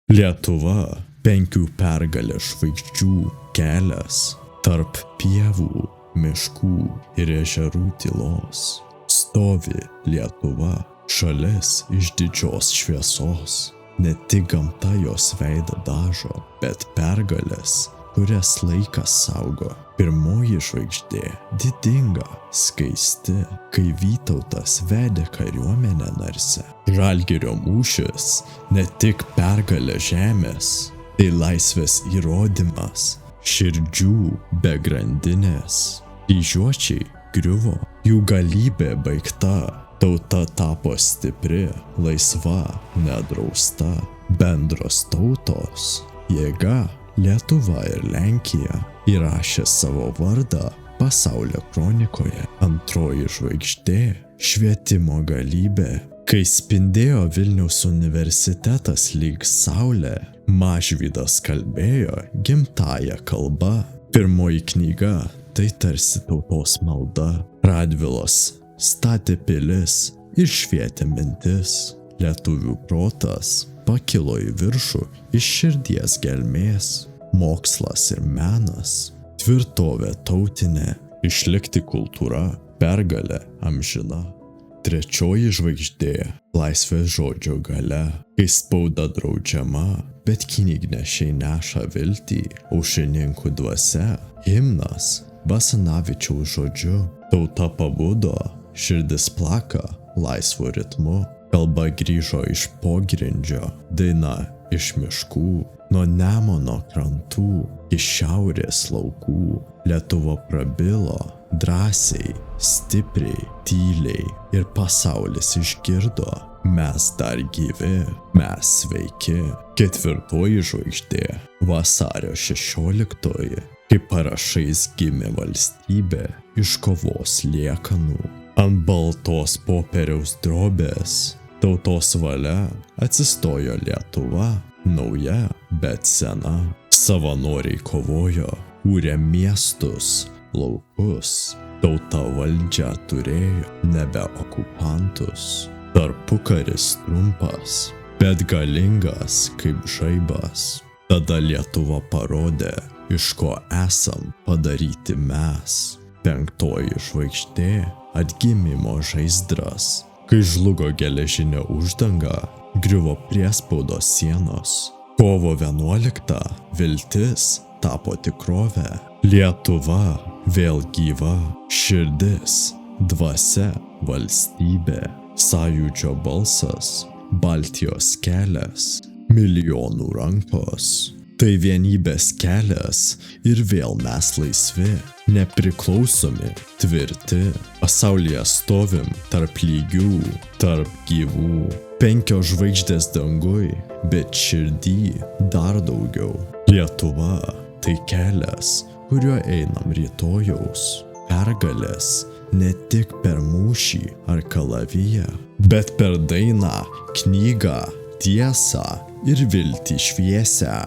Lietuva, 5 pergalės žvaigždžių kelias tarp pievų, miškų ir ežerų tylos. Stovi Lietuva, šalis iš didžios šviesos. Ne tik gamta jos veidą dažo, bet pergalės, kurias laikas saugo. Pirmoji žvaigždė didinga, skaisti, kai Vytautas vedė kariuomenę Narse. Žalgirio mūšis ne tik pergalė žemės, tai laisvės įrodymas, širdžių be grandinės. Kryžiuočiai griuvo, jų galybė baigta, tauta tapo stipri, laisva, nedrausta. Bendros tautos, jėga, Lietuva ir Lenkija įrašė savo vardą pasaulio kronikoje. Antroji žvaigždė – švietimo galybė. Kai spindėjo Vilniaus universitetas lyg saulė, Mažvydas kalbėjo gimtąja kalba. Pirmoji knyga – tai tarsi tautos malda. Radvilos statė pilis ir švietė mintis. Lietuvių protas pakilo į viršų iš širdies gelmės. Mokslas ir menas, tvirtovė tautinė, išlikti kultūra, pergalė amžina. Trečioji žvaigždė – laisvės žodžio galia. Kai spauda draudžiama, bet knygnešiai neša viltį, aušrininkų dvasia, himnas Basanavičiaus žodžiu. Tauta pabudo, širdis plaka laisvu ritmu. Kalba grįžo iš pogrindžio, daina iš miškų, nuo Nemuno krantų iš šiaurės laukų. Lietuva prabilo drąsiai, stipriai, tyliai ir pasaulis išgirdo. Mes dar gyvi, mes sveiki. Ketvirtoji žvaigždė – vasario 16, kai parašais gimė valstybė iš kovos liekanų. Ant baltos popieriaus drobės tautos valia atsistojo Lietuva, nauja, bet sena. Savanoriai kovojo, kūrė miestus, laukus. Tauta valdžią turėjo, nebe okupantus. Tarpukaris trumpas, bet galingas kaip žaibas. Tada Lietuva parodė, iš ko esam padaryti mes. Penktoji žvaigždė – atgimimo žaizdras. Kai žlugo geležinė uždanga, griuvo priespaudos sienos. Kovo 11 viltis tapo tikrove. Lietuva vėl gyva, širdis, dvasia, valstybė, sąjūdžio balsas, Baltijos kelias, milijonų rankos. Tai vienybės kelias ir vėl mes laisvi, nepriklausomi, tvirti. Pasaulyje stovim tarp lygių, tarp gyvų. 5 žvaigždės dangui, bet širdį dar daugiau. Lietuva – tai kelias, kuriuo einam rytojaus. Pergalės ne tik per mūšį ar kalaviją, bet per dainą, knygą, tiesą ir viltį šviesią.